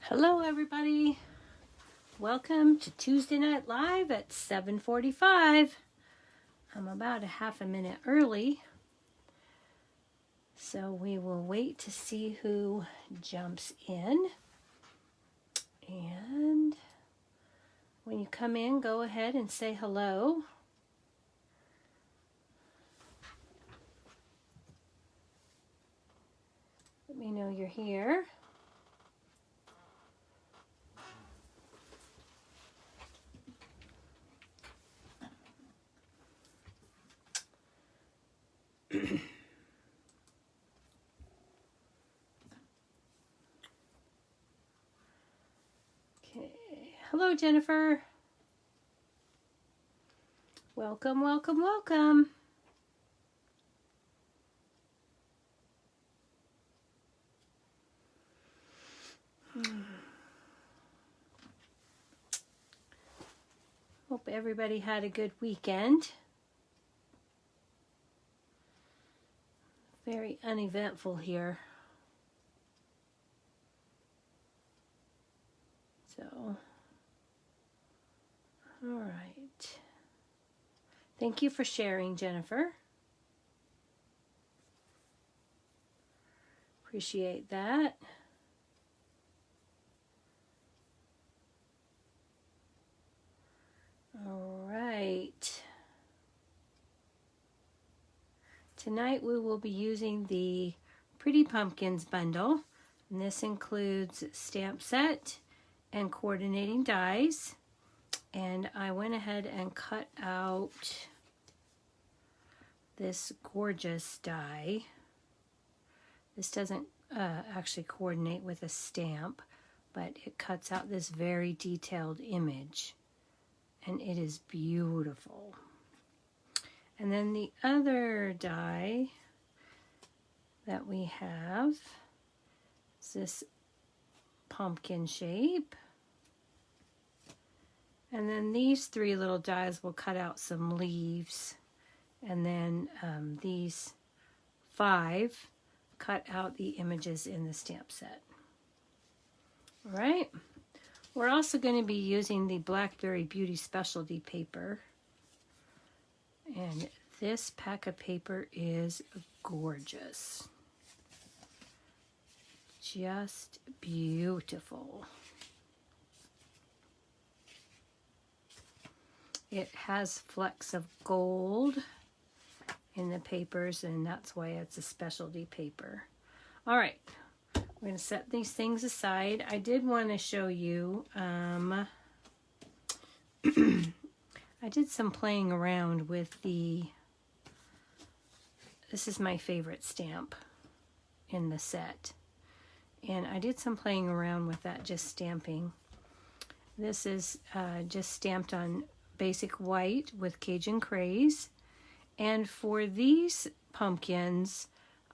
Hello everybody, welcome to Tuesday Night Live at 7:45. I'm about a half a minute early, so we will wait to see who jumps in. And when you come in, go ahead and say hello. Let me know you're here. Okay. Hello, Jennifer. Welcome, welcome, welcome. Hope everybody had a good weekend. Very uneventful here. So, all right. Thank you for sharing, Jennifer. Appreciate that. All right. Tonight we will be using the Pretty Pumpkins bundle, and this includes stamp set and coordinating dies. And I went ahead and cut out this gorgeous die. This doesn't actually coordinate with a stamp, but it cuts out this very detailed image, and it is beautiful. And then the other die that we have is this pumpkin shape. And then these three little dies will cut out some leaves. And then these 5 cut out the images in the stamp set. All right. We're also going to be using the Blackberry Beauty Specialty paper. And this pack of paper is gorgeous. Just beautiful. It has flecks of gold in the papers, and that's why it's a specialty paper. All right, we're going to set these things aside. I did want to show you, I did some playing around with this is my favorite stamp in the set. And I did some playing around with that, just stamping. This is just stamped on basic white with Cajun Craze. And for these pumpkins,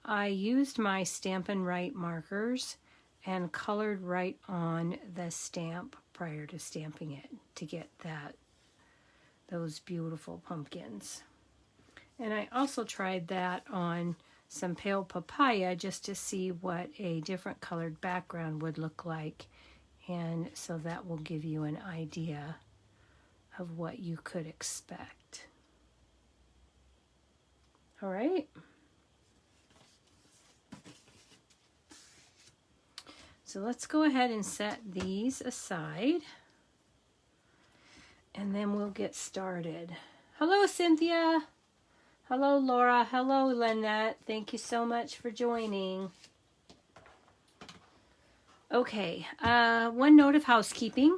I used my Stampin' Right markers and colored right on the stamp prior to stamping it to get those beautiful pumpkins. And I also tried that on some pale papaya just to see what a different colored background would look like. And so that will give you an idea of what you could expect. All right. So let's go ahead and set these aside, and then we'll get started. Hello, Cynthia. Hello, Laura. Hello, Lynette. Thank you so much for joining. Okay, one note of housekeeping.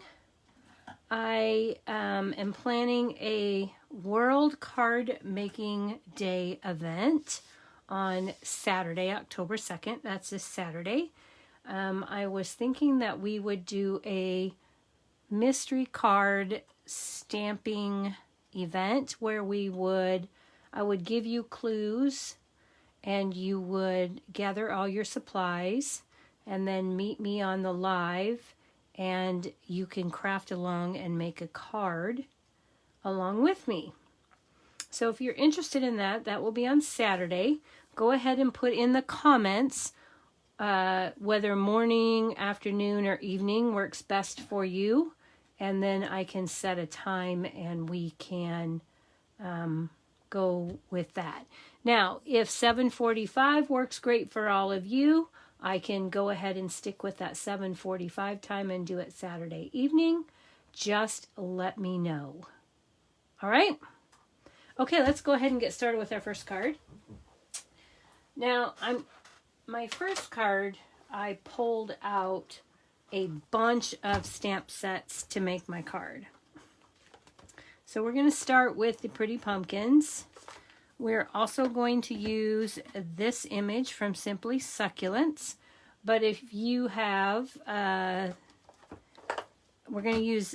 I am planning a World Card Making Day event on Saturday, October 2nd. That's this Saturday. I was thinking that we would do a mystery card stamping event where I would give you clues and you would gather all your supplies and then meet me on the live, and you can craft along and make a card along with me. So if you're interested in that, that will be on Saturday. Go ahead and put in the comments whether morning, afternoon, or evening works best for you. And then I can set a time and we can go with that. Now, if 7:45 works great for all of you, I can go ahead and stick with that 7:45 time and do it Saturday evening. Just let me know. All right? Okay, let's go ahead and get started with our first card. Now, my first card, I pulled out a bunch of stamp sets to make my card. So we're going to start with the Pretty Pumpkins. We're also going to use this image from Simply Succulents. But if you have, we're going to use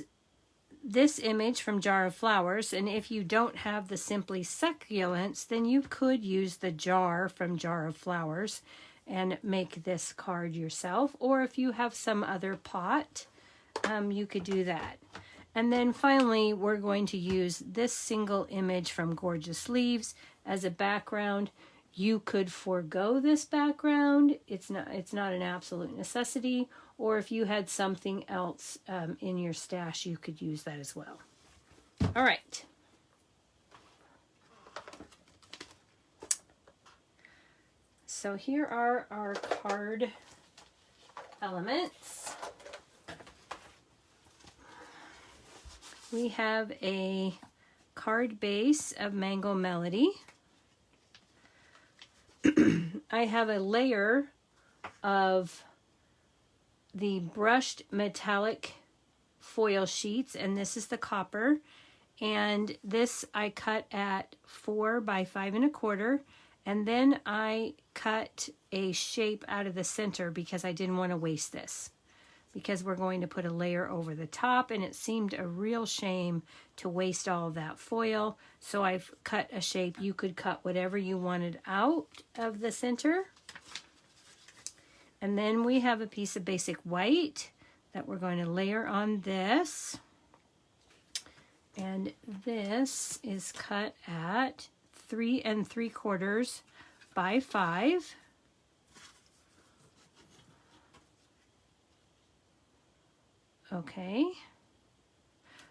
this image from Jar of Flowers. And if you don't have the Simply Succulents, then you could use the jar from Jar of Flowers and make this card yourself. Or if you have some other pot, you could do that. And then finally, we're going to use this single image from Gorgeous Leaves as a background. You could forego this background. It's not an absolute necessity. Or if you had something else in your stash, you could use that as well. All right. So here are our card elements. We have a card base of Mango Melody. I have a layer of the brushed metallic foil sheets, and this is the copper. And this I cut at 4 by 5 1/4. And then I cut a shape out of the center because I didn't want to waste this, because we're going to put a layer over the top, and it seemed a real shame to waste all of that foil. So I've cut a shape. You could cut whatever you wanted out of the center. And then we have a piece of basic white that we're going to layer on this. And this is cut at 3 3/4 by 5. Okay.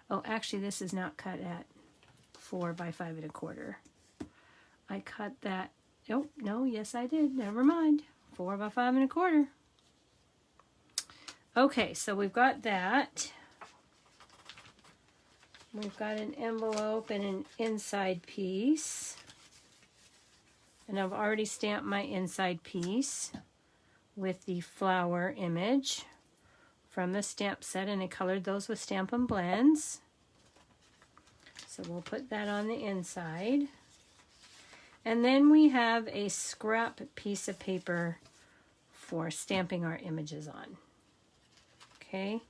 Oh, actually, this is not cut at 4 by 5 1/4. I cut that. Oh, no, yes, I did. Never mind. 4 by 5 1/4. Okay, so we've got that. We've got an envelope and an inside piece. And I've already stamped my inside piece with the flower image from the stamp set, and I colored those with Stampin' Blends. So we'll put that on the inside. And then we have a scrap piece of paper for stamping our images on. Okay.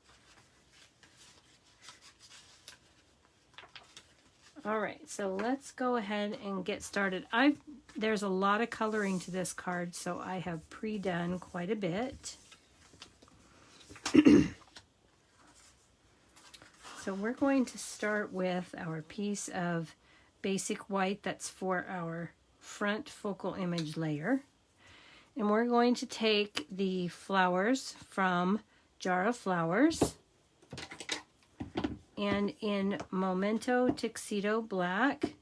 All right, so let's go ahead and get started. There's a lot of coloring to this card, so I have pre-done quite a bit. So we're going to start with our piece of basic white that's for our front focal image layer. And we're going to take the flowers from Jar of Flowers, and in Memento Tuxedo Black,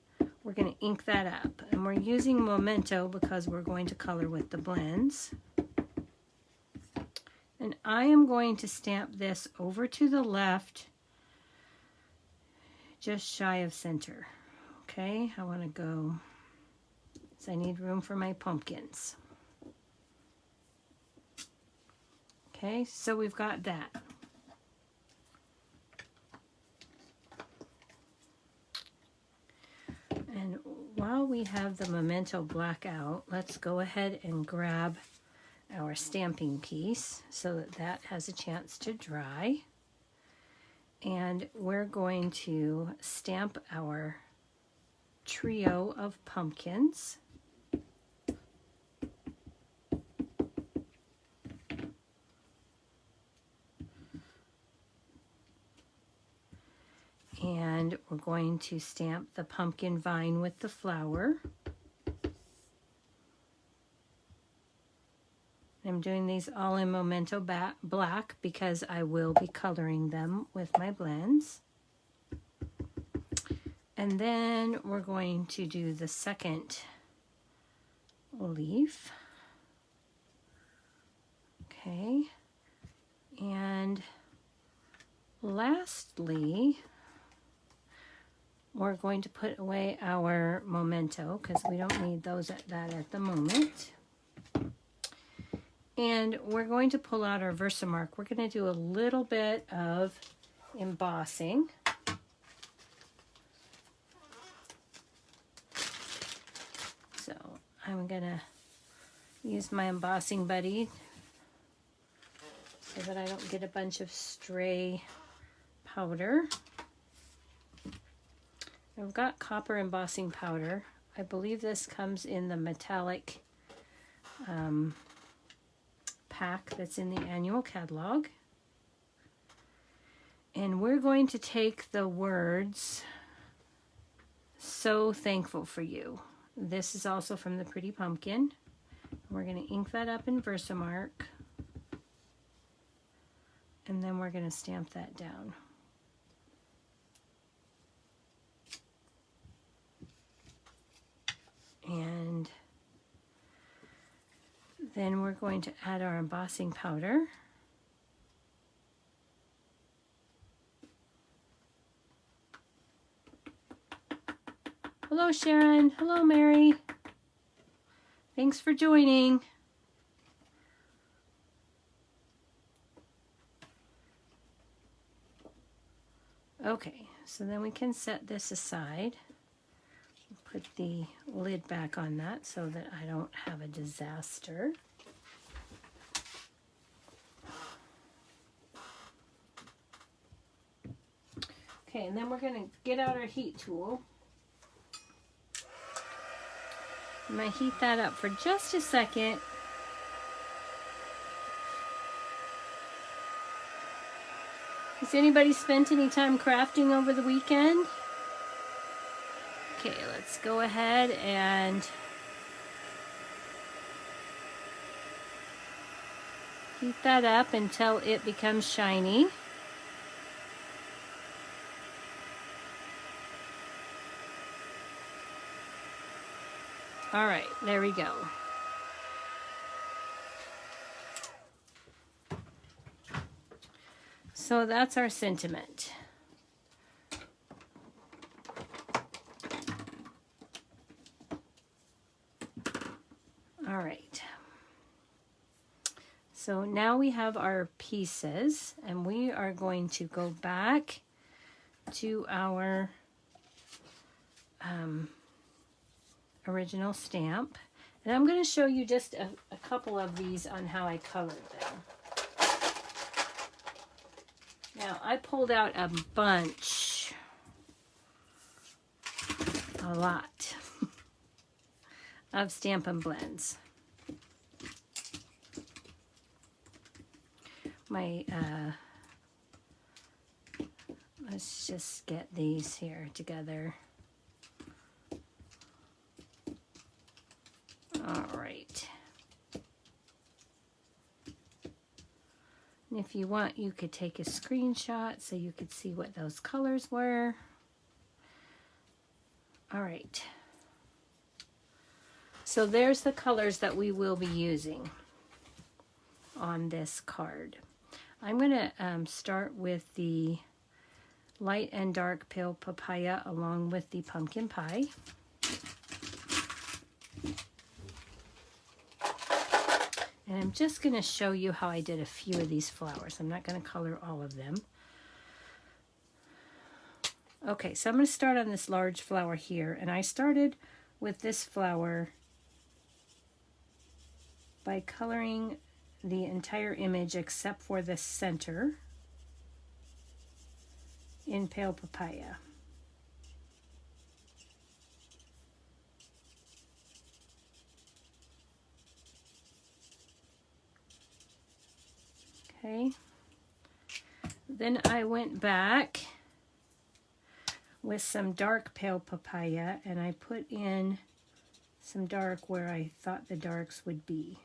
we're going to ink that up. And we're using Memento because we're going to color with the blends. And I am going to stamp this over to the left, just shy of center. Okay, I want to go, so I need room for my pumpkins. Okay, so we've got that. And while we have the Memento Black out, let's go ahead and grab our stamping piece so that that has a chance to dry. And we're going to stamp our trio of pumpkins. And we're going to stamp the pumpkin vine with the flower. I'm doing these all in Memento Black because I will be coloring them with my blends. And then we're going to do the second leaf. Okay. And lastly, we're going to put away our Memento because we don't need those at the moment. And we're going to pull out our Versamark. We're going to do a little bit of embossing. So I'm going to use my embossing buddy so that I don't get a bunch of stray powder. I've got copper embossing powder. I believe this comes in the metallic pack that's in the annual catalog. And we're going to take the words, "So thankful for you." This is also from the Pretty Pumpkin. We're going to ink that up in Versamark. And then we're going to stamp that down. And then we're going to add our embossing powder. Hello, Sharon. Hello, Mary. Thanks for joining. Okay, so then we can set this aside. Put the lid back on that so that I don't have a disaster. Okay, and then we're going to get out our heat tool. I'm going to heat that up for just a second. Has anybody spent any time crafting over the weekend? Okay, let's go ahead and heat that up until it becomes shiny. All right, there we go. So that's our sentiment. All right. So now we have our pieces, and we are going to go back to our original stamp. And I'm going to show you just a couple of these on how I colored them. Now, I pulled out a bunch, a lot, of Stampin' blends. Let's just get these here together. All right. And if you want, you could take a screenshot so you could see what those colors were. All right. So there's the colors that we will be using on this card. I'm going to start with the light and dark pale papaya along with the pumpkin pie. And I'm just going to show you how I did a few of these flowers. I'm not going to color all of them. Okay, so I'm going to start on this large flower here. And I started with this flower by coloring the entire image except for the center in pale papaya. Okay, then I went back with some dark pale papaya and I put in some dark where I thought the darks would be.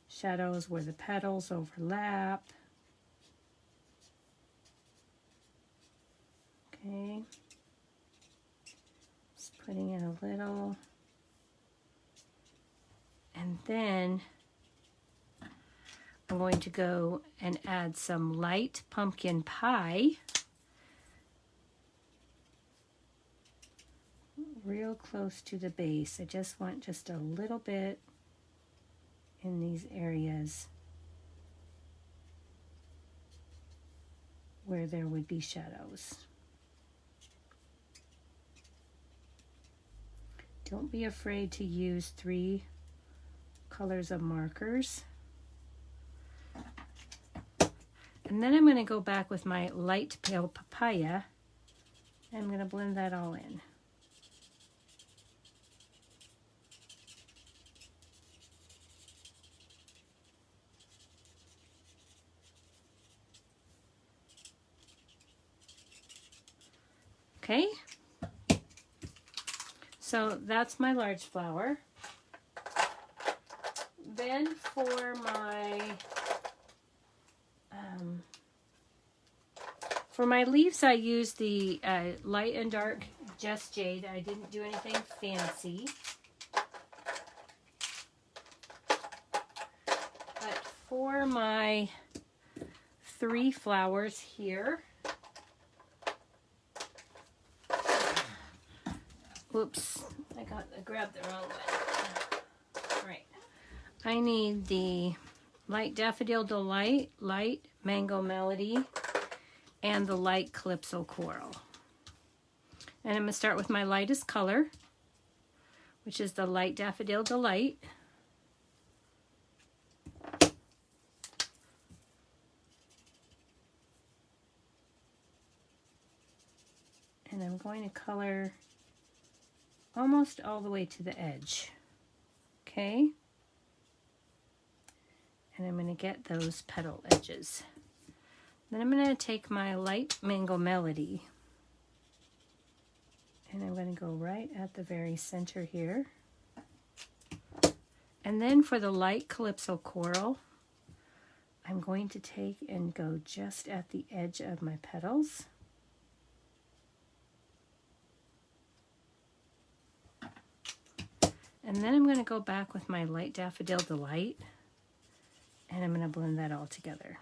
shadows where the petals overlap. Okay, just putting in a little. And then I'm going to go and add some light pumpkin pie. Real close to the base. I just want just a little bit in these areas where there would be shadows. Don't be afraid to use 3 colors of markers. And then I'm going to go back with my light pale papaya. And I'm going to blend that all in. Okay, so that's my large flower. Then for my leaves, I used the light and dark Just Jade. I didn't do anything fancy. But for my 3 flowers here, whoops, I grabbed the wrong one. Right. I need the Light Daffodil Delight, Light Mango Melody, and the Light Calypso Coral. And I'm going to start with my lightest color, which is the Light Daffodil Delight. And I'm going to color almost all the way to the edge. Okay? And I'm going to get those petal edges. Then I'm going to take my Light Mango Melody, and I'm going to go right at the very center here. And then for the Light Calypso Coral, I'm going to take and go just at the edge of my petals. And then I'm going to go back with my Light Daffodil Delight, and I'm going to blend that all together.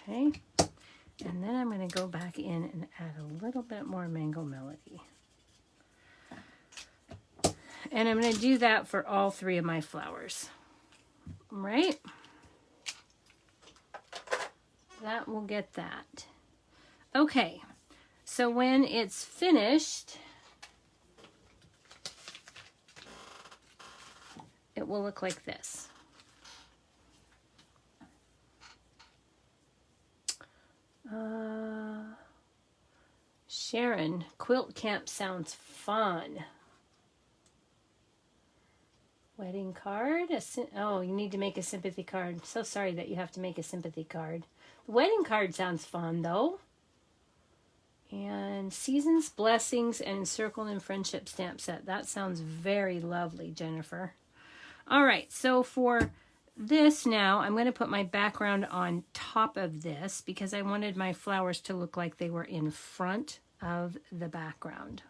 Okay, and then I'm going to go back in and add a little bit more Mango Melody. And I'm going to do that for all 3 of my flowers. Right? That will get that. Okay, so when it's finished, it will look like this. Sharon, quilt camp sounds fun. Wedding card. Oh, you need to make a sympathy card. So sorry that you have to make a sympathy card. The wedding card sounds fun, though. And Seasons, Blessings, and Encircled in Friendship stamp set. That sounds very lovely, Jennifer. All right, so for this now, I'm going to put my background on top of this because I wanted my flowers to look like they were in front of the background.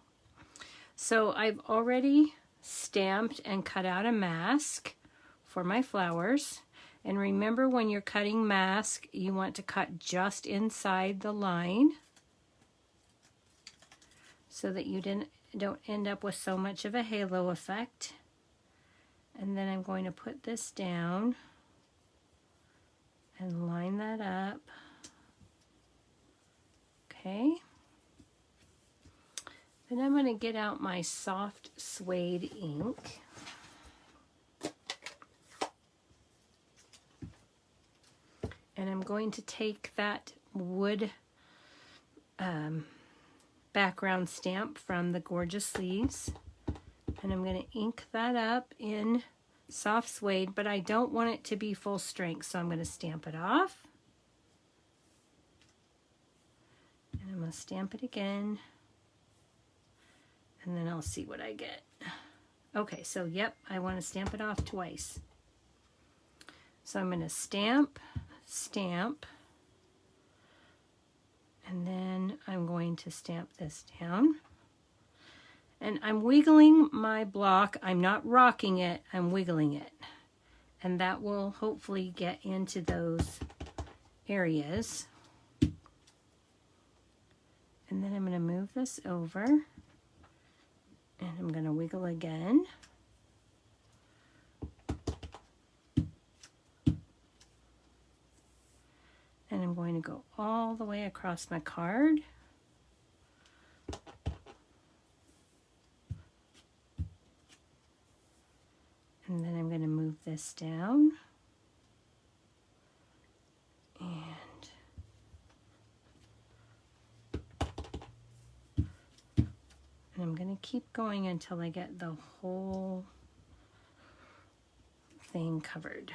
So I've already stamped and cut out a mask for my flowers. And remember, when you're cutting mask, you want to cut just inside the line so that you don't end up with so much of a halo effect. And then I'm going to put this down and line that up. Okay. Then I'm going to get out my soft suede ink. And I'm going to take that wood background stamp from the Gorgeous Leaves, and I'm going to ink that up in soft suede, but I don't want it to be full strength, so I'm going to stamp it off. going to stamp it again, and then I'll see what I get. Okay, so yep, I want to stamp it off twice. So I'm going to stamp, stamp, and then I'm going to stamp this down. And I'm wiggling my block. I'm not rocking it, I'm wiggling it. And that will hopefully get into those areas. And then I'm going to move this over, and I'm going to wiggle again. And I'm going to go all the way across my card. And then I'm going to move this down. And I'm going to keep going until I get the whole thing covered.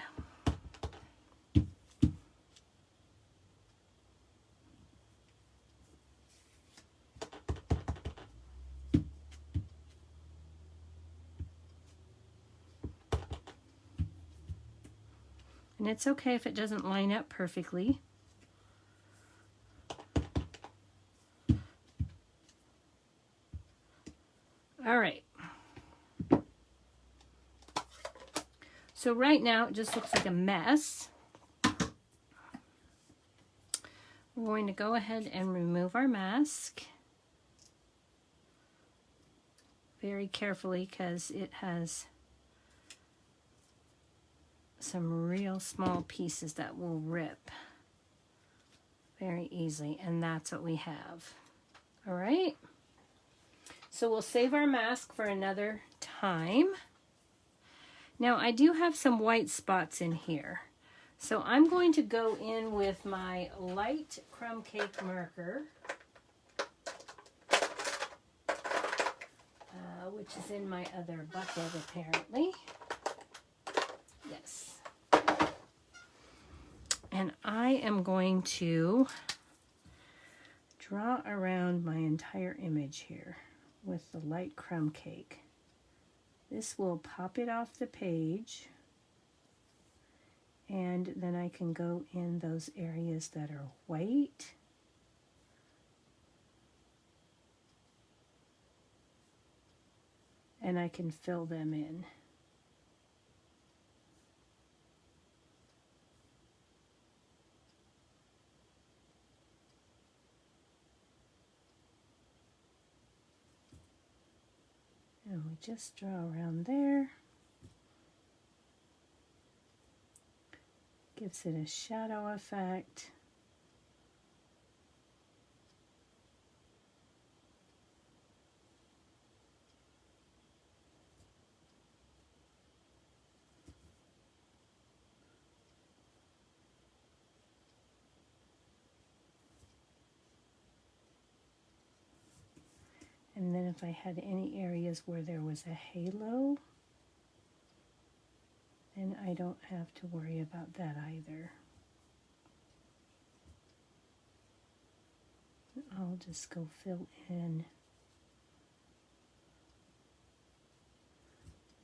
And it's okay if it doesn't line up perfectly. All right. So right now it just looks like a mess. We're going to go ahead and remove our mask very carefully because it has some real small pieces that will rip very easily, and that's what we have. All right, so we'll save our mask for another time. Now I do have some white spots in here, so I'm going to go in with my light crumb cake marker, which is in my other bucket apparently. Yes. And I am going to draw around my entire image here with the light crumb cake. This will pop it off the page, and then I can go in those areas that are white. And I can fill them in. And we just draw around there. Gives it a shadow effect. And then if I had any areas where there was a halo, then I don't have to worry about that either. I'll just go fill in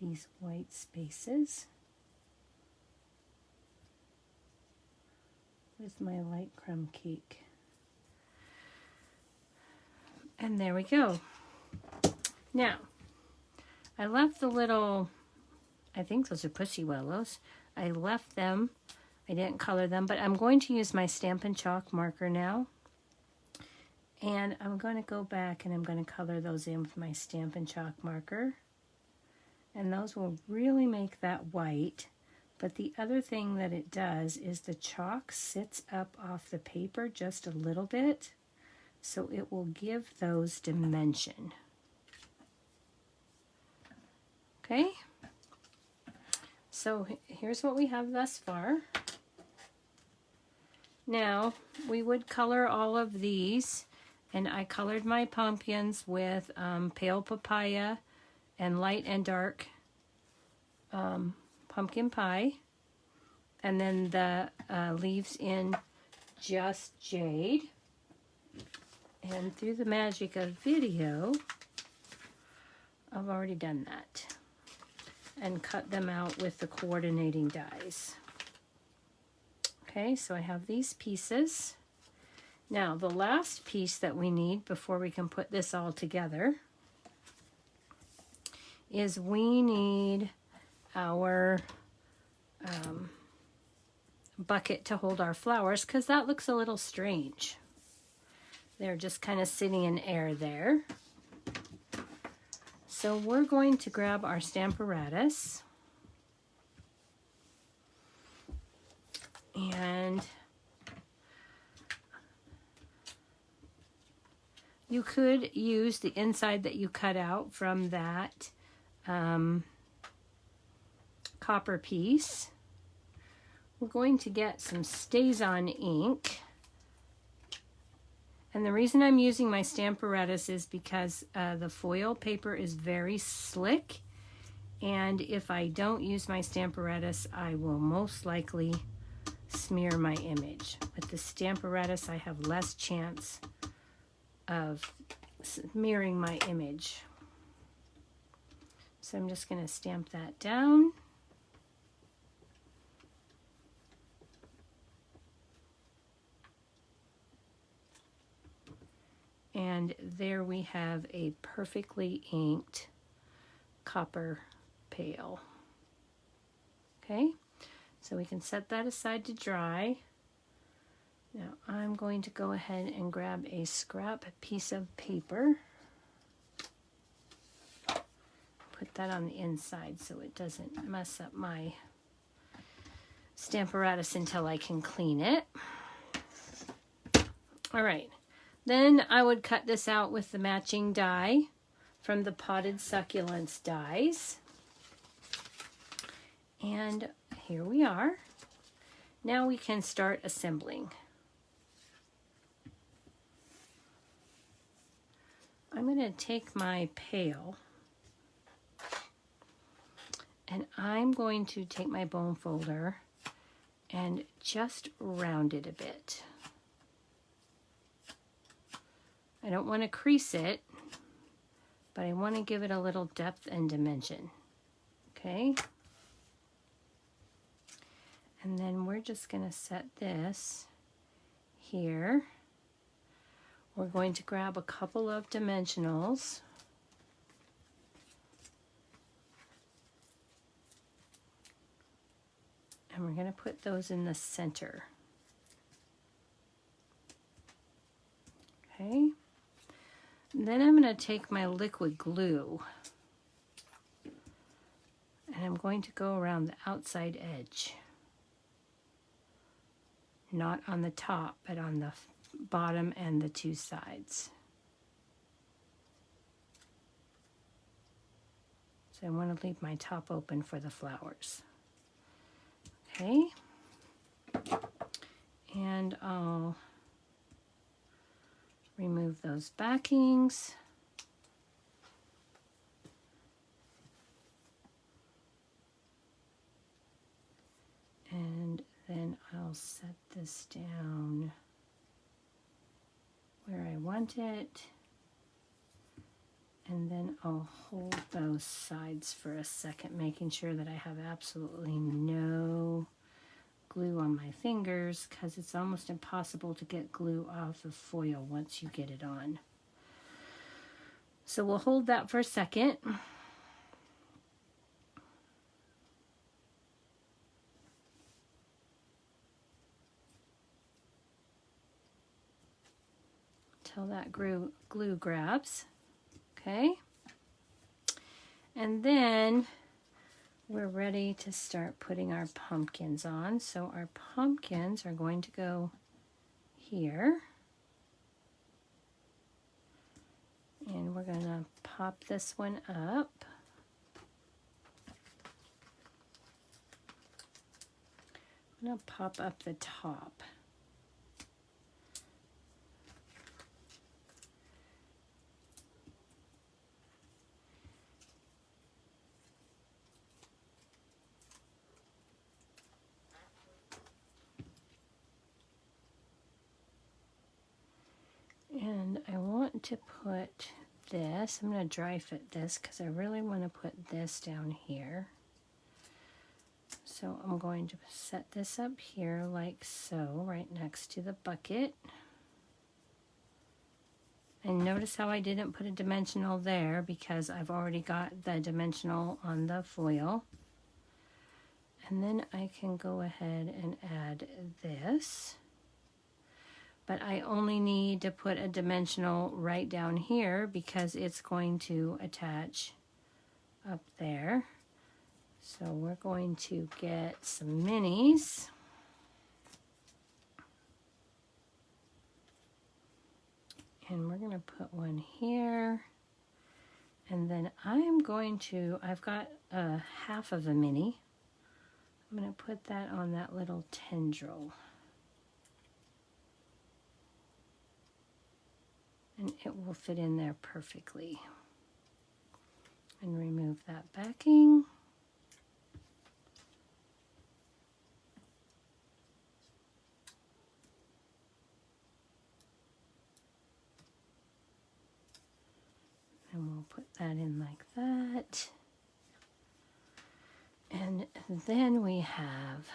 these white spaces with my light crumb cake. And there we go. Now, I left the little, I think those are pussy willows. I left them. I didn't color them, but I'm going to use my Stampin' Chalk marker now. And I'm going to go back and I'm going to color those in with my Stampin' Chalk marker. And those will really make that white. But the other thing that it does is the chalk sits up off the paper just a little bit. So it will give those dimension. Okay, so here's what we have thus far. Now, we would color all of these, and I colored my pumpkins with pale papaya and light and dark pumpkin pie, and then the leaves in just jade. And through the magic of video, I've already done that and cut them out with the coordinating dies. Okay, so I have these pieces. Now, the last piece that we need before we can put this all together is we need our bucket to hold our flowers, because that looks a little strange. They're just kind of sitting in air there. So we're going to grab our Stamparatus and you could use the inside that you cut out from that copper piece. We're going to get some StazOn ink. And the reason I'm using my Stamparatus is because the foil paper is very slick. And if I don't use my Stamparatus, I will most likely smear my image. With the Stamparatus, I have less chance of smearing my image. So I'm just going to stamp that down. And there we have a perfectly inked copper pail. Okay, so we can set that aside to dry. Now I'm going to go ahead and grab a scrap piece of paper. Put that on the inside so it doesn't mess up my Stamparatus until I can clean it. All right. Then I would cut this out with the matching die from the Potted Succulents dies. And here we are. Now we can start assembling. I'm going to take my pail and I'm going to take my bone folder and just round it a bit. I don't want to crease it, but I want to give it a little depth and dimension. Okay? And then we're just going to set this here. We're going to grab a couple of dimensionals. And we're going to put those in the center. Okay? Then I'm going to take my liquid glue and I'm going to go around the outside edge. Not on the top, but on the bottom and the two sides. So I want to leave my top open for the flowers. Okay. And I'll remove those backings. And then I'll set this down where I want it. And then I'll hold those sides for a second, making sure that I have absolutely no glue on my fingers, because it's almost impossible to get glue off of foil once you get it on. So we'll hold that for a second. Till that glue grabs. Okay. And then we're ready to start putting our pumpkins on. So our pumpkins are going to go here. And we're going to pop this one up. I'm going to pop up the top. And I to put this, I'm going to dry fit this because I really want to put this down here. So I'm going to set this up here like so, right next to the bucket. And notice how I didn't put a dimensional there because I've already got the dimensional on the foil. And then I can go ahead and add this. But I only need to put a dimensional right down here because it's going to attach up there. So we're going to get some minis. And we're going to put one here. And then I'm going to, I've got half of a mini. I'm going to put that on that little tendril. And it will fit in there perfectly. And remove that backing. And we'll put that in like that. And then we have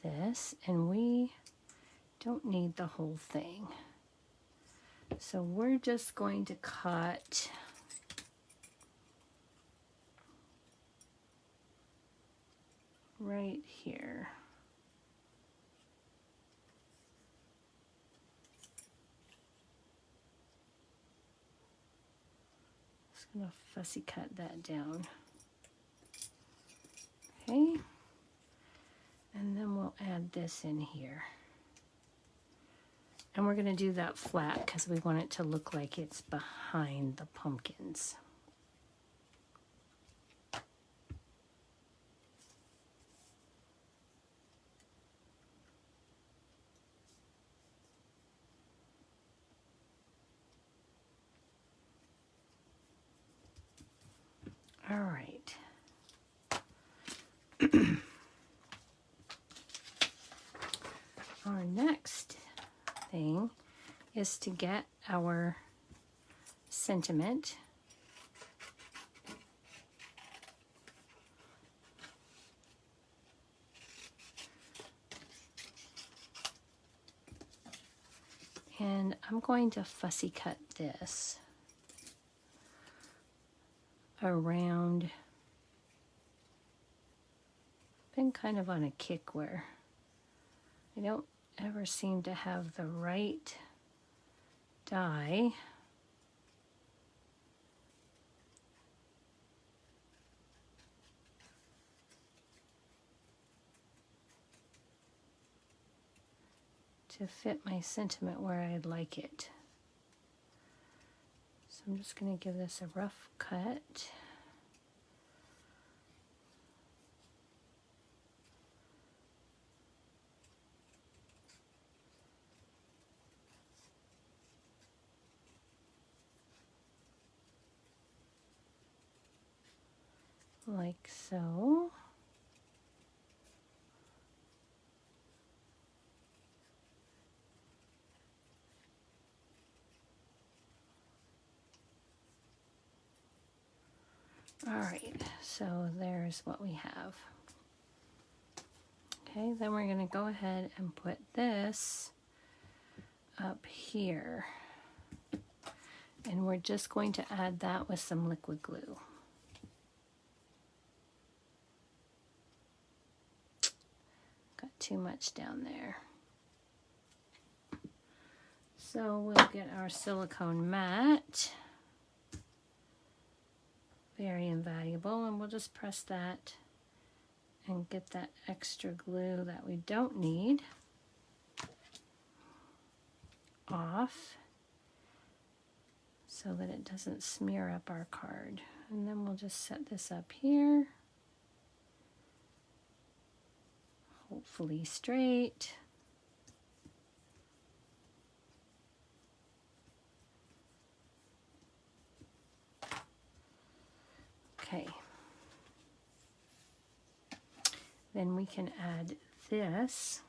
this, and we don't need the whole thing. So we're just going to cut right here. Just gonna fussy cut that down. Okay. And then we'll add this in here. And we're going to do that flat because we want it to look like it's behind the pumpkins. All right. Our next thing is to get our sentiment. And I'm going to fussy cut this around. Been kind of on a kick where I don't ever seem to have the right die. To fit my sentiment where I'd like it. So I'm just going to give this a rough cut. Like so. All right, so there's what we have. Okay, then we're going to go ahead and put this up here. And we're just going to add that with some liquid glue. Got too much down there. So we'll get our silicone mat. Very invaluable, and we'll just press that and get that extra glue that we don't need off so that it doesn't smear up our card. And then we'll just set this up here, hopefully straight. Okay. Then we can add this.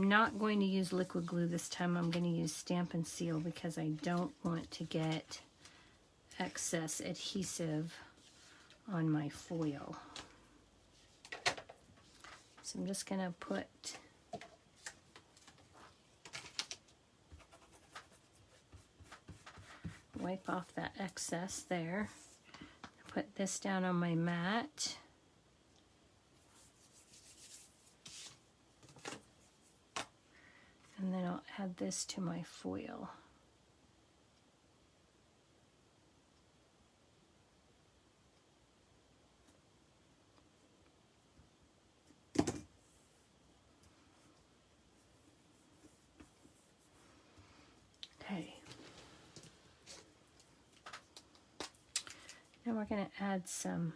not going to use liquid glue this time. I'm going to use Stampin' Seal because I don't want to get excess adhesive on my foil. So I'm just going to wipe off that excess there. Put this down on my mat. And then I'll add this to my foil. Okay. Now we're going to add some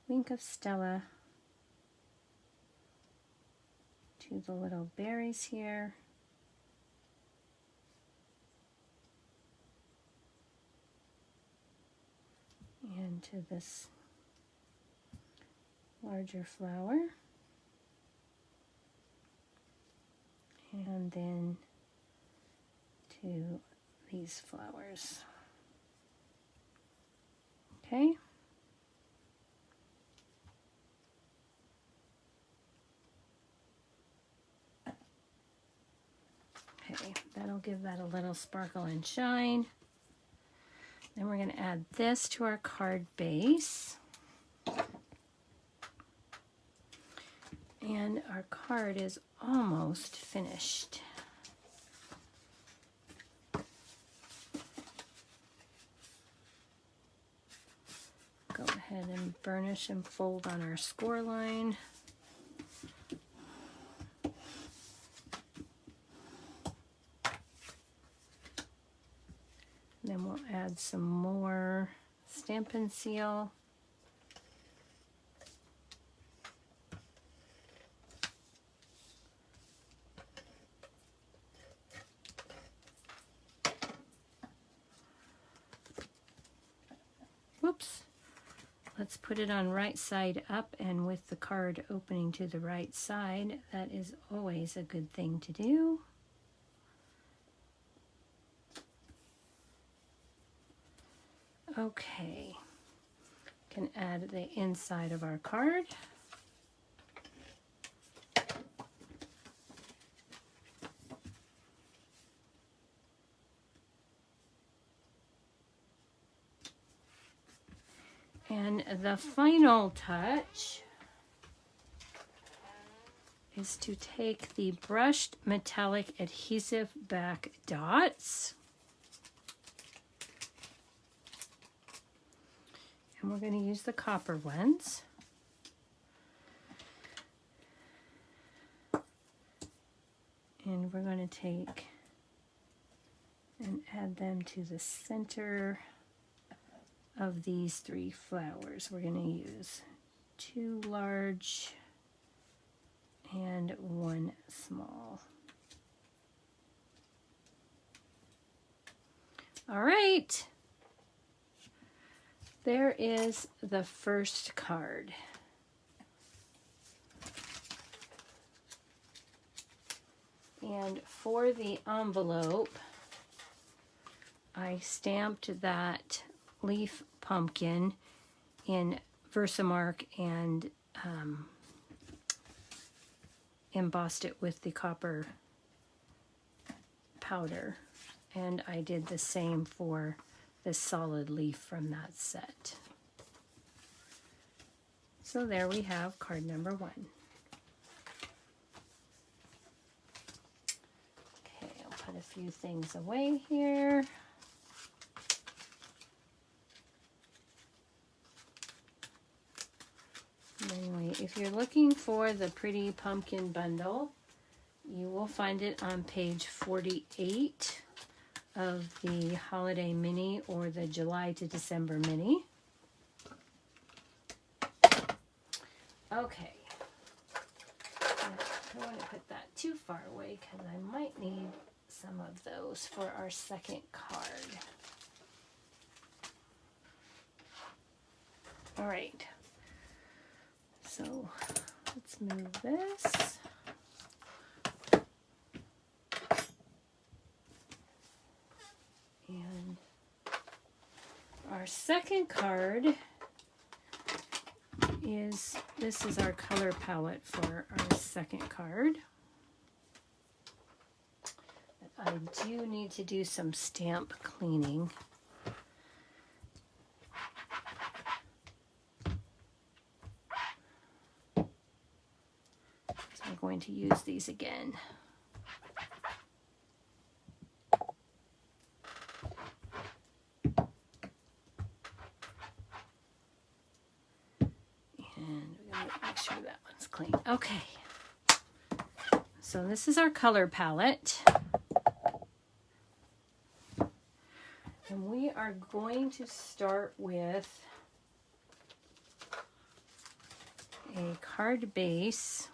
Wink of Stella to the little berries here. And to this larger flower. And then to these flowers. Okay. Okay, that'll give that a little sparkle and shine. Then we're going to add this to our card base. And our card is almost finished. Go ahead and burnish and fold on our score line. Then we'll add some more Stampin' Seal. Whoops. Let's put it on right side up, and with the card opening to the right side, that is always a good thing to do. Okay, can add the inside of our card. And the final touch is to take the brushed metallic adhesive back dots. And we're going to use the copper ones. And we're going to take and add them to the center of these three flowers. We're going to use 2 large and 1 small. All right. There is the first card. And for the envelope, I stamped that leaf pumpkin in Versamark and embossed it with the copper powder. And I did the same for this solid leaf from that set. So there we have card number 1. Okay, I'll put a few things away here. Anyway, if you're looking for the pretty pumpkin bundle, you will find it on page 48 of the holiday mini or the July to December mini. Okay. I don't want to put that too far away because I might need some of those for our second card. All right. So let's move this. our second card is, this is our color palette for our second card. I do need to do some stamp cleaning. So I'm going to use these again. And we're going to make sure that one's clean. Okay. So this is our color palette. And we are going to start with a card base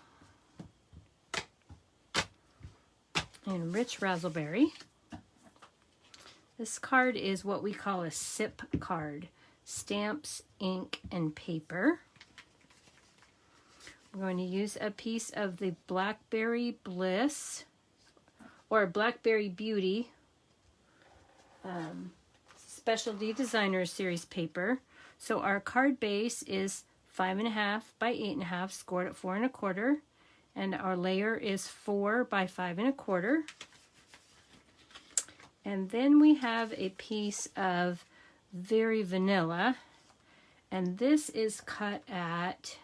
in Rich Razzleberry. This card is what we call a SIP card. Stamps, ink, and paper. We're going to use a piece of the Blackberry Bliss or Blackberry Beauty Specialty Designers Series paper. So our card base is 5.5 by 8.5, scored at 4 1/4, and our layer is 4 by 5 1/4. And then we have a piece of Very Vanilla, and this is cut at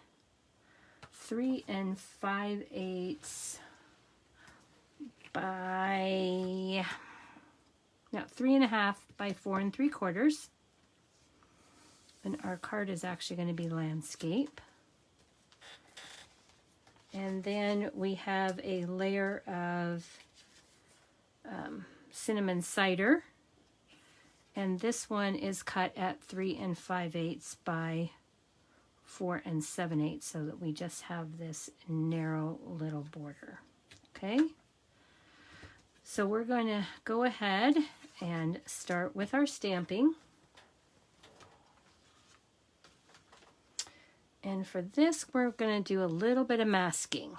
3 5/8 by 3.5 by 4 3/4. And our card is actually going to be landscape. And then we have a layer of cinnamon cider. And this one is cut at 3 5/8 by 4 7/8, so that we just have this narrow little border. Okay? So we're going to go ahead and start with our stamping. And for this, we're going to do a little bit of masking.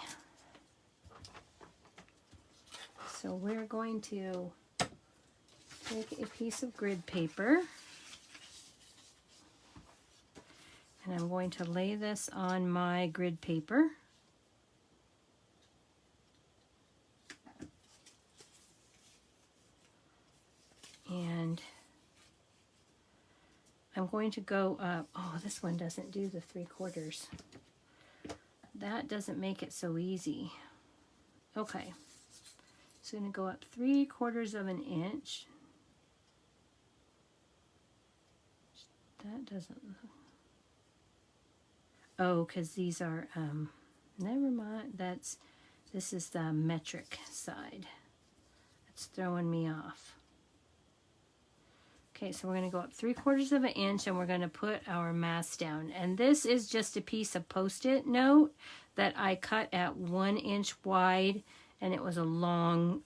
So we're going to take a piece of grid paper, and I'm going to lay this on my grid paper. And I'm going to go up. Oh, this one doesn't do the 3/4. That doesn't make it so easy. Okay. So I'm going to go up 3/4 of an inch. That doesn't. Oh, because these are, never mind. This is the metric side. It's throwing me off. Okay, so we're going to go up 3/4 of an inch, and we're going to put our mask down. And this is just a piece of Post-it note that I cut at 1 inch wide, and it was a long,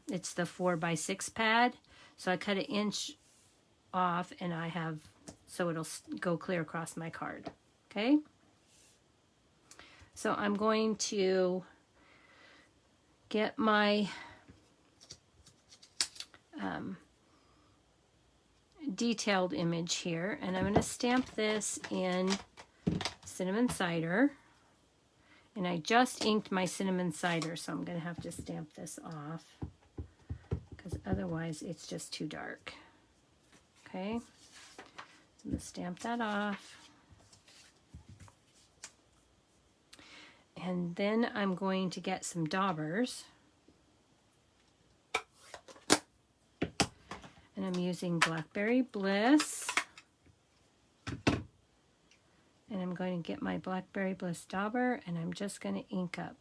it's the 4 by 6 pad. So I cut 1 inch off, and I have, so it'll go clear across my card. Okay? So I'm going to get my detailed image here, and I'm going to stamp this in cinnamon cider. And I just inked my cinnamon cider, so I'm going to have to stamp this off because otherwise it's just too dark. Okay, so I'm going to stamp that off. And then I'm going to get some daubers. And I'm using Blackberry Bliss. And I'm going to get my Blackberry Bliss dauber, and I'm just going to ink up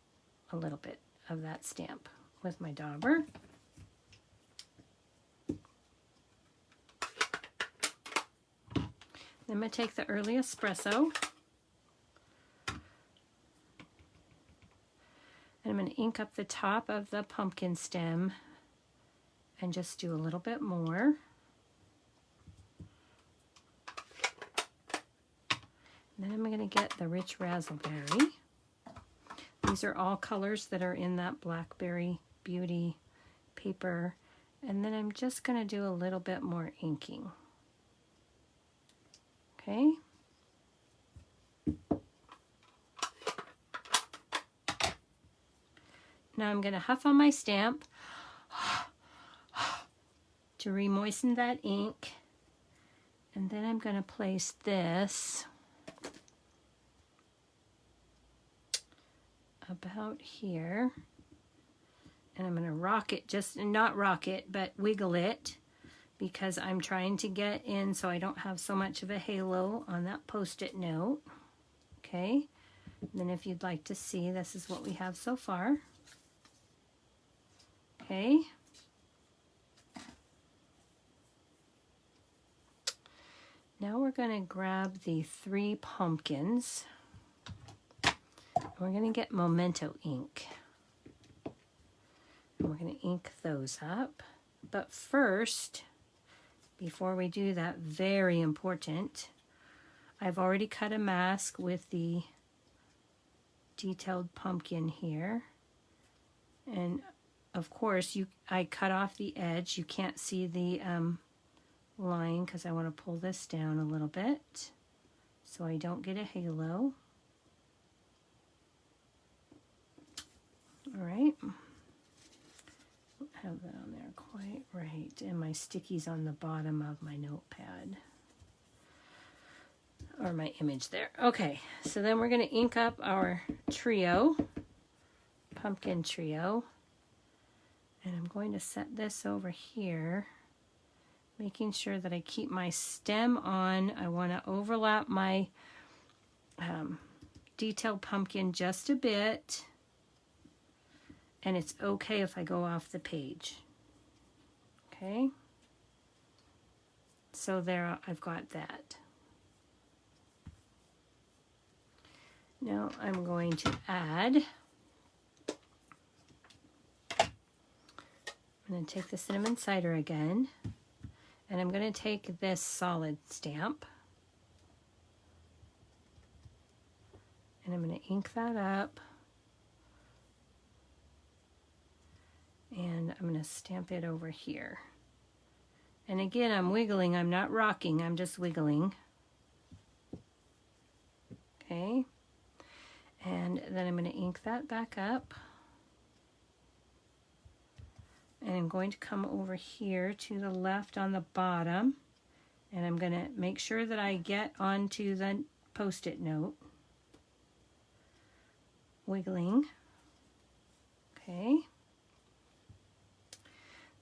a little bit of that stamp with my dauber. Then I'm going to take the Early Espresso. And I'm going to ink up the top of the pumpkin stem and just do a little bit more. And then I'm going to get the Rich Razzleberry. These are all colors that are in that Blackberry Beauty paper. And then I'm just going to do a little bit more inking. Okay. Now I'm going to huff on my stamp to re-moisten that ink. And then I'm going to place this about here. And I'm going to rock it, just not rock it, but wiggle it, because I'm trying to get in so I don't have so much of a halo on that Post-it note. Okay. And then if you'd like to see, this is what we have so far. Okay. Now we're going to grab the 3 pumpkins. We're going to get Memento ink. And we're going to ink those up. But first, before we do that, very important, I've already cut a mask with the detailed pumpkin here. And of course, I cut off the edge. You can't see the line because I want to pull this down a little bit so I don't get a halo. All right. Don't have that on there quite right. And my sticky's on the bottom of my notepad. Or my image there. Okay, so then we're going to ink up our trio, pumpkin trio. And I'm going to set this over here, making sure that I keep my stem on. I want to overlap my detailed pumpkin just a bit. And it's okay if I go off the page. Okay. So there, I've got that. Now I'm going to add, I'm going to take the cinnamon cider again, and I'm going to take this solid stamp, and I'm going to ink that up, and I'm going to stamp it over here. And again, I'm wiggling, I'm not rocking, I'm just wiggling. Okay, and then I'm going to ink that back up. And I'm going to come over here to the left on the bottom, and I'm going to make sure that I get onto the Post-it note. Wiggling. Okay.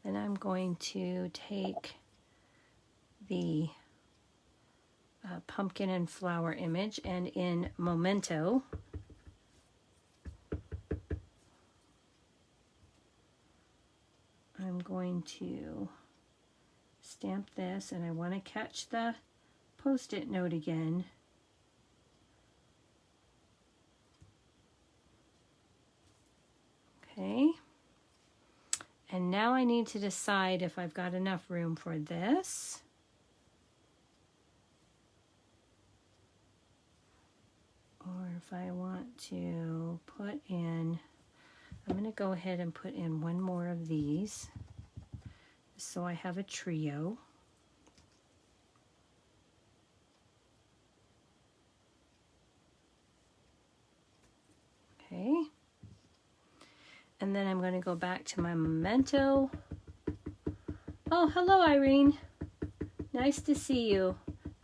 Then I'm going to take the pumpkin and flower image, and in Memento, I'm going to stamp this, and I want to catch the Post-it note again. Okay. And now I need to decide if I've got enough room for this. Or if I want to put in, I'm going to go ahead and put in one more of these, so I have a trio. Okay. And then I'm going to go back to my Memento. Oh, hello, Irene. Nice to see you.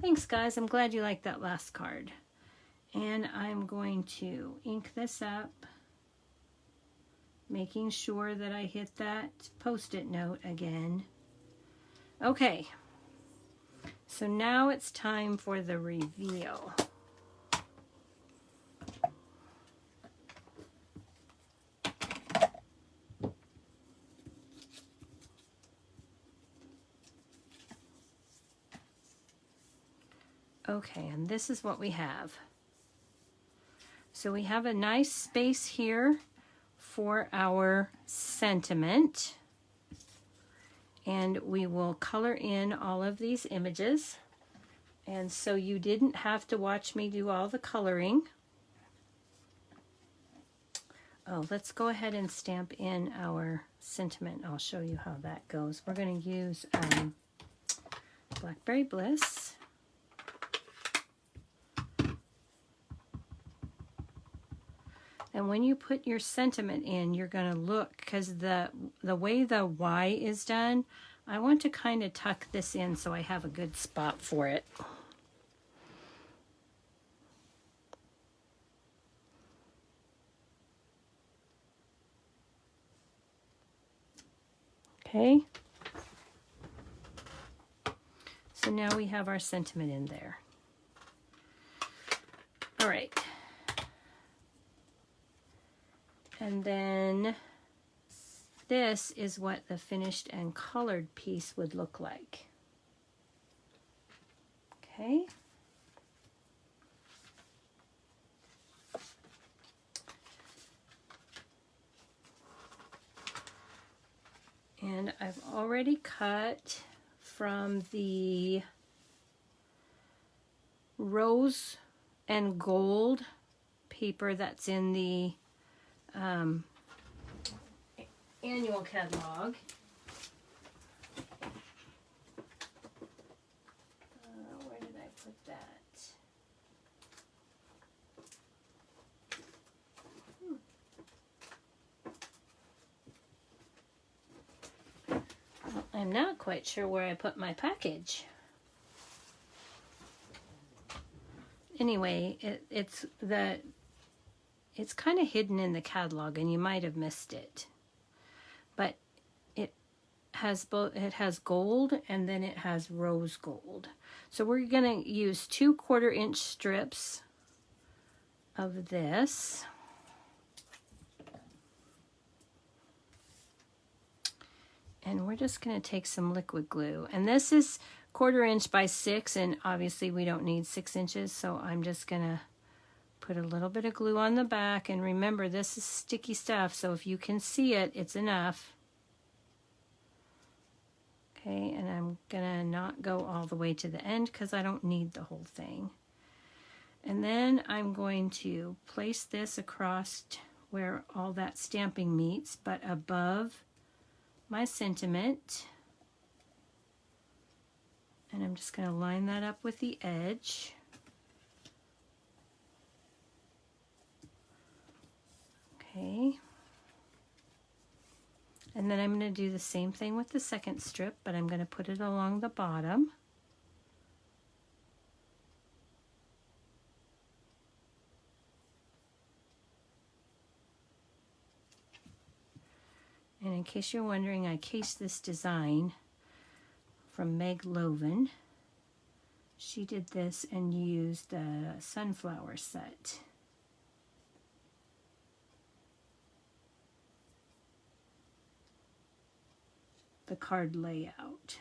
Thanks, guys. I'm glad you liked that last card. And I'm going to ink this up, making sure that I hit that Post-it note again. Okay, so now it's time for the reveal. Okay, and this is what we have. So we have a nice space here for our sentiment, and we will color in all of these images. And so you didn't have to watch me do all the coloring. Oh, let's go ahead and stamp in our sentiment. I'll show you how that goes. We're going to use Blackberry Bliss. And when you put your sentiment in, you're going to look, because the way the Y is done, I want to kind of tuck this in so I have a good spot for it. Okay. So now we have our sentiment in there. All right. And then this is what the finished and colored piece would look like. Okay. And I've already cut from the rose and gold paper that's in the annual catalog. Where did I put that? Well, I'm not quite sure where I put my package. Anyway, it's kind of hidden in the catalog, and you might have missed it. But it has both. It has gold, and then it has rose gold. So we're going to use 2 1/4-inch strips of this. And we're just going to take some liquid glue. And this is 1/4 inch by 6, and obviously we don't need 6 inches, so I'm just going to put a little bit of glue on the back. And remember, this is sticky stuff, so if you can see it, it's enough. Okay, and I'm going to not go all the way to the end because I don't need the whole thing. And then I'm going to place this across where all that stamping meets, but above my sentiment. And I'm just going to line that up with the edge. Okay. And then I'm going to do the same thing with the second strip, but I'm going to put it along the bottom. And in case you're wondering, I cased this design from Meg Loven. She did this and used the sunflower set. The card layout.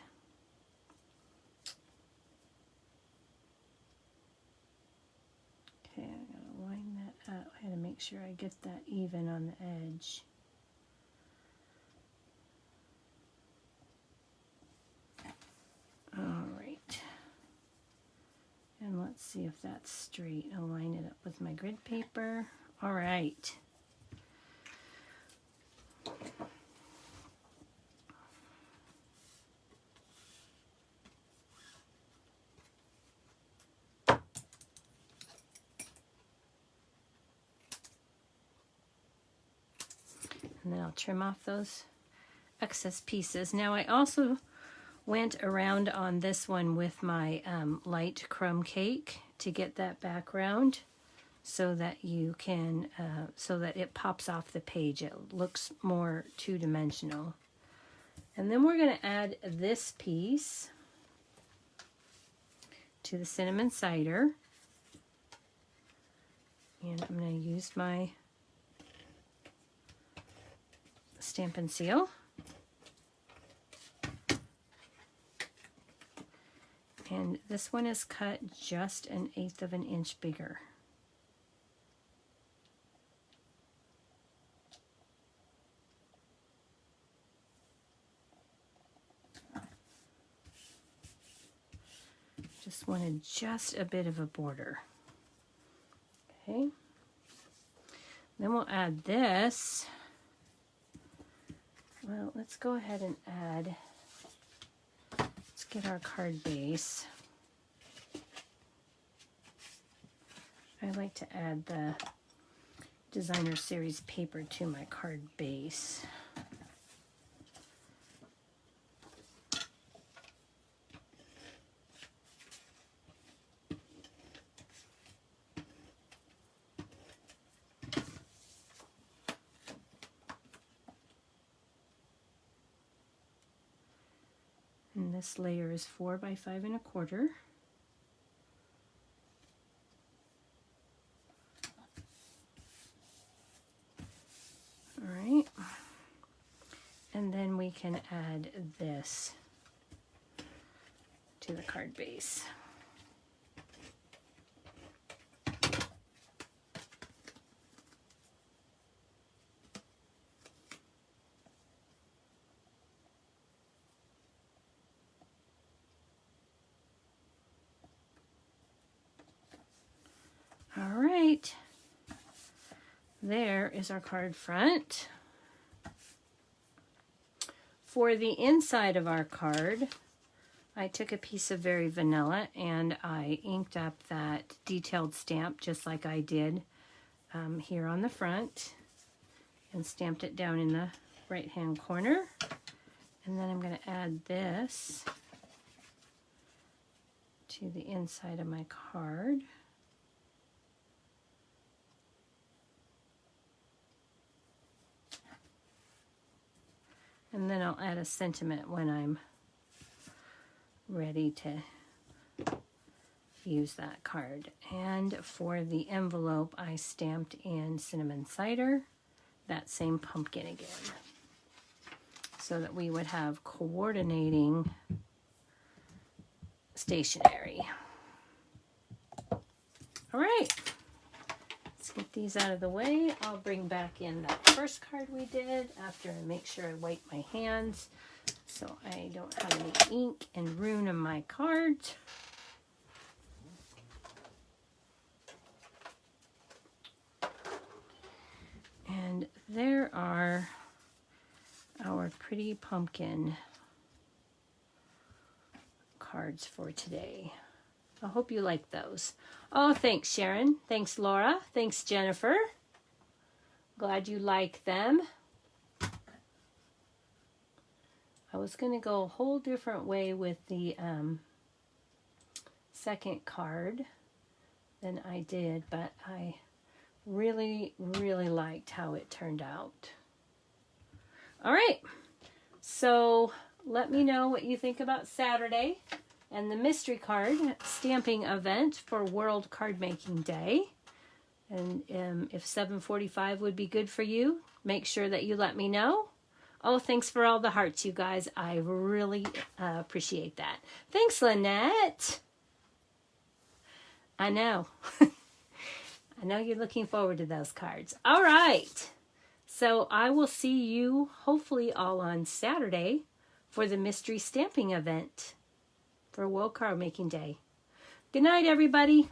Okay, I gotta line that up. I gotta make sure I get that even on the edge. All right. And let's see if that's straight. I'll line it up with my grid paper. All right. And then I'll trim off those excess pieces. Now I also went around on this one with my light crumb cake to get that background so that you can, so that it pops off the page. It looks more two-dimensional. And then we're going to add this piece to the cinnamon cider. And I'm going to use my Stampin' Seal. And this one is cut just 1/8 of an inch bigger. Just wanted just a bit of a border. Okay. Then we'll add this. Well, let's go ahead and add, let's get our card base. I like to add designer series paper to my card base. And this layer is 4 by 5 1/4. All right. And then we can add this to the card base. All right, there is our card front. For the inside of our card, I took a piece of Very Vanilla and I inked up that detailed stamp just like I did here on the front and stamped it down in the right hand corner. And then I'm going to add this to the inside of my card. And then I'll add a sentiment when I'm ready to use that card. And for the envelope, I stamped in cinnamon cider, that same pumpkin again, so that we would have coordinating stationery. All right. Get these out of the way. I'll bring back in that first card we did after I make sure I wipe my hands so I don't have any ink and ruin in my card. And there are our pretty pumpkin cards for today. I hope you like those. Oh, thanks, Sharon. Thanks, Laura. Thanks, Jennifer. Glad you like them. I was going to go a whole different way with the second card than I did, but I really, really liked how it turned out. All right. So let me know what you think about Saturday and the mystery card stamping event for World Card Making Day. And if 7:45 would be good for you, make sure that you let me know. Oh, thanks for all the hearts, you guys. I really appreciate that. Thanks, Lynette. I know. I know you're looking forward to those cards. All right. So I will see you hopefully all on Saturday for the mystery stamping event for World Card Making Day. Good night, everybody.